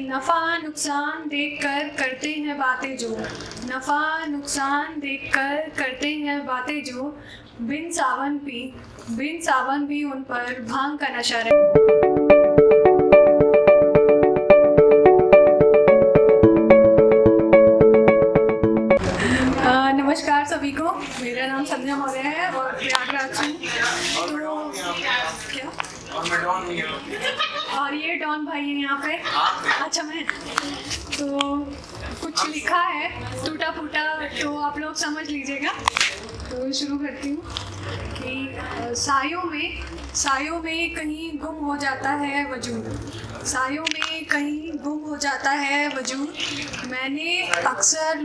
नफ़ा नुकसान देखकर करते हैं बातें जो, नफ़ा नुकसान देखकर करते हैं बातें जो, बिन सावन भी उन पर भांग का नशा रहे। नमस्कार सभी को, मेरा नाम संध्या मौर्य है और प्रयागराज से तो क्या और ये डॉन भाई है यहाँ पे। अच्छा, मैं तो कुछ लिखा है टूटा फूटा, तो आप लोग समझ लीजिएगा। तो शुरू करती हूँ कि सायों में कहीं गुम हो जाता है वजूद, सायों में कहीं गुम हो जाता है वजूद। मैंने अक्सर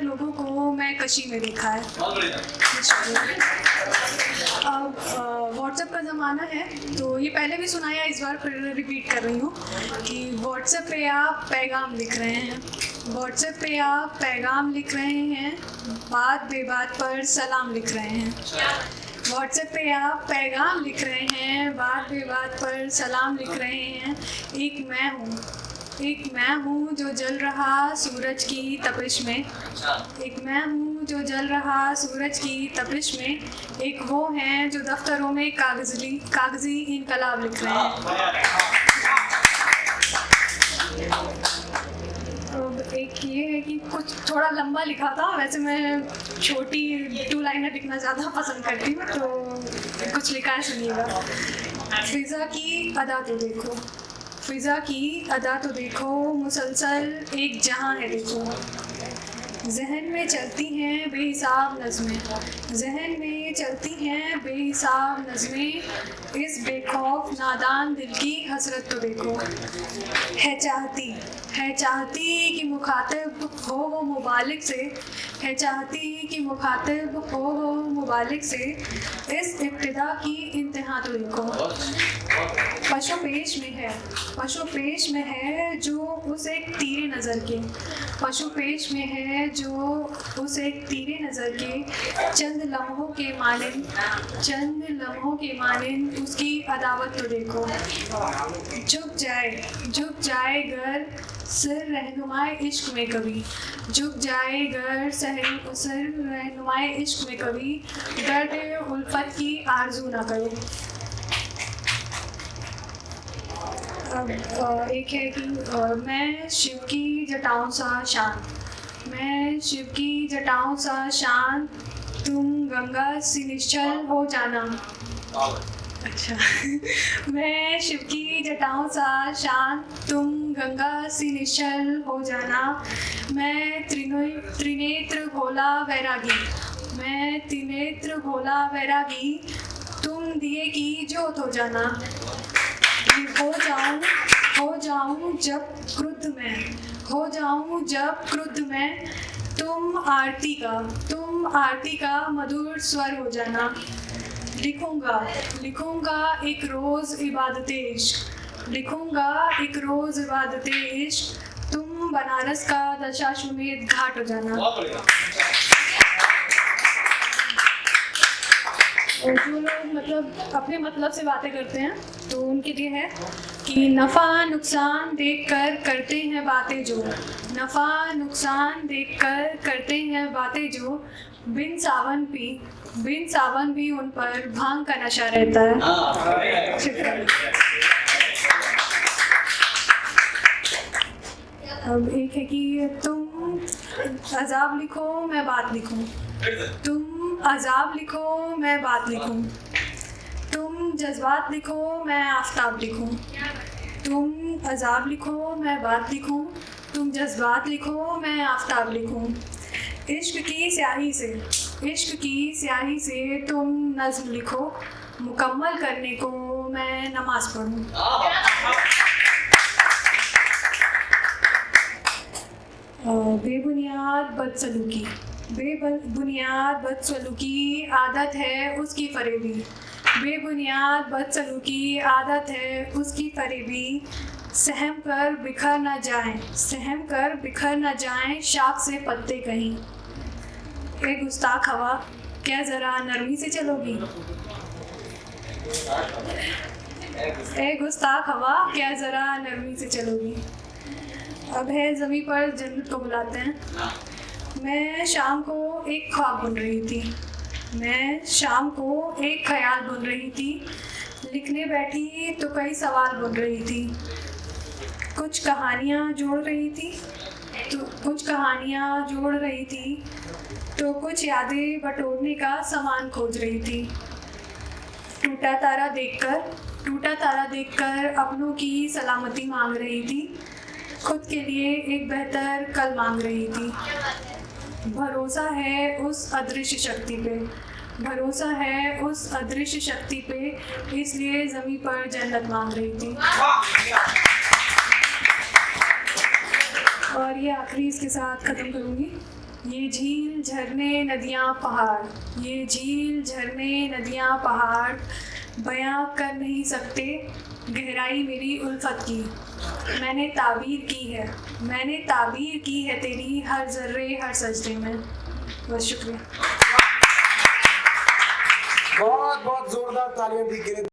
लोगों को मैं कशी में देखा है। अब व्हाट्सएप का ज़माना है, तो ये पहले भी सुनाया, इस बार फिर रिपीट कर रही हूँ कि व्हाट्सएप पे आप पैगाम लिख रहे हैं, व्हाट्सएप पे आप पैगाम लिख रहे हैं, बात बेबात पर सलाम लिख रहे हैं। व्हाट्सएप पे आप पैगाम लिख रहे हैं, बात बेबात पर सलाम लिख रहे हैं। एक मैं हूँ जो जल रहा सूरज की तपिश में, एक मैं हूँ जो जल रहा सूरज की तपिश में। एक वो हैं जो दफ्तरों में कागजी इनकलाब लिख रहे हैं। अब एक ये है कि कुछ थोड़ा लंबा लिखा था, वैसे मैं छोटी 2 लाइनें लिखना ज़्यादा पसंद करती हूँ, तो कुछ लिखा है, सुनिएगा। फिज़ा की अदा तो देखो, फिज़ा की अदा तो देखो, मुसलसल एक जहां है देखो। जहन में चलती हैं बेहिसाब नज़में, जहन में चलती हैं बेहिसाब नज़में। इस बेखौफ नादान दिल की हसरत तो देखो। है चाहती कि मुखातिब हो वो मुबालिग से, है चाहती कि मुखातिब हो वो मुबालिग से। इस इब्तिदा की इंतहा तो देखो। पशो पेश में है जो उस एक तीरे नज़र के, पशो पेश में है जो उस एक तीरे नज़र के। चंद लम्हों के मानिंद उसकी अदावत तो देखो। झुक जाए गर सिर रहनुमाए इश्क में कभी, झुक जाए गर सिर रहनुमाए इश्क में कभी। दर्द उल्फत की आरज़ू ना करो। अब एक है कि मैं शिव की जटाओं सा शान, तुम गंगा सी निश्चल हो जाना। अच्छा मैं शिव की जटाओं सा शान, तुम गंगा सी निश्चल हो जाना। मैं त्रिनेत्र भोला वैरागी, तुम दिए की जोत हो जाना। हो जाऊं जब क्रुद्ध में, तुम आरती का मधुर स्वर हो जाना। लिखूंगा एक रोज़ इबादते इश्क, तुम बनारस का दशाश्वमेध घाट हो जाना। और जो लोग मतलब अपने मतलब से बातें करते हैं, तो उनके लिए है कि नफ़ा नुकसान देखकर करते हैं बातें जो, नफ़ा नुकसान देखकर करते हैं बातें जो। बिन सावन भी उन पर भांग का नशा रहता है। अब एक है कि तुम अजाब लिखो मैं बात लिखूं, तुम अजाब लिखो मैं बात लिखूं। तुम जज्बात लिखो मैं आफताब लिखूं, तुम अजाब लिखो मैं बात लिखूं। तुम जज्बात लिखो मैं आफताब लिखूं। इश्क की स्याही से तुम नज़्म लिखो, मुकम्मल करने को मैं नमाज पढ़ूं। बेबुनियाद बदसलूकी आदत है उसकी फरेबी। सहम कर बिखर न जाएं शाख से पत्ते कहीं। ए गुस्ताख हवा, क्या ज़रा नरमी से चलोगी। ए गुस्ताख हवा, क्या ज़रा नरमी से चलोगी। अब है ज़मीं पर जन्नत को बुलाते हैं। मैं शाम को एक ख्वाब बुन रही थी, मैं शाम को एक ख्याल बुन रही थी, लिखने बैठी तो कई सवाल बुन रही थी। कुछ कहानियाँ जोड़ रही थी तो कुछ यादें बटोरने का सामान खोज रही थी। टूटा तारा देखकर अपनों की सलामती मांग रही थी, खुद के लिए एक बेहतर कल मांग रही थी। भरोसा है उस अदृश्य शक्ति पे, इसलिए ज़मीं पर जन्नत मांग रही थी। और ये आखिरी इसके साथ ख़त्म करूँगी। ये झील झरने नदियाँ पहाड़ बयां कर नहीं सकते गहराई मेरी उल्फत की। मैंने ताबीर की है तेरी हर ज़र्रे हर सजदे में। बस शुक्रिया। बहुत बहुत जोरदार तालियां दी।